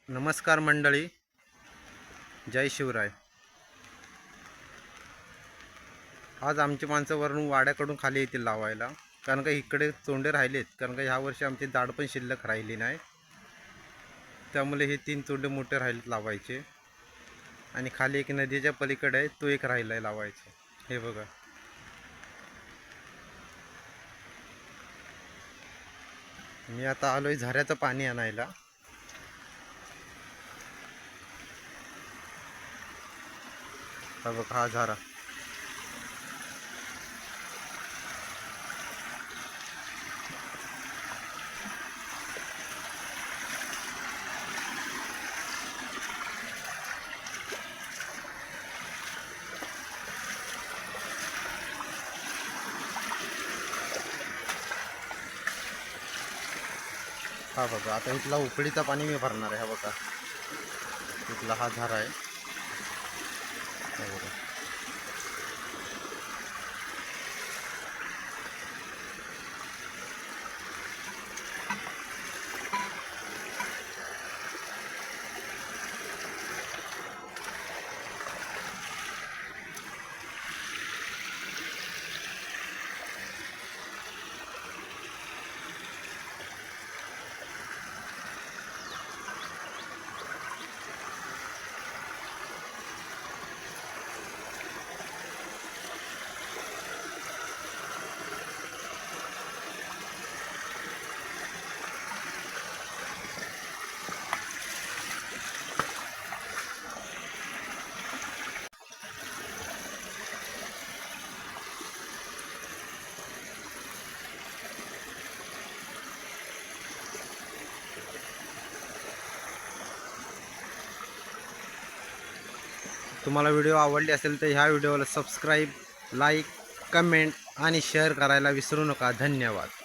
नमस्कार मंडळी, जय शिवराय। आज आमची माणसं वरून वाड्याकडून खाली येतील लावायला, कारण का इकडे तोंडे राहिलेत, कारण का ह्या वर्षी आमची दाढ पण शिल्लक राहिली नाही, त्यामुळे हे 3 तोंडे मोठे राहिलेत लावायचे। आणि खाली एक नदीच्या पलीकडे आहे, तो एक राहिलाय लावायचे। हे बघा, मी आता आलोय झऱ्याचं पाणी आणायला। हा बघा, हा झरा। हा बघा, आता इथला उकळीचा पाणी मी भरणार आहे। हा बघा, इथला हा झरा आहे। हा बघा, तुम्हाला व्हिडिओ आवडली असेल तर ह्या व्हिडिओला सबस्क्राईब, लाईक, कमेंट आणि शेअर करायला विसरू नका। धन्यवाद।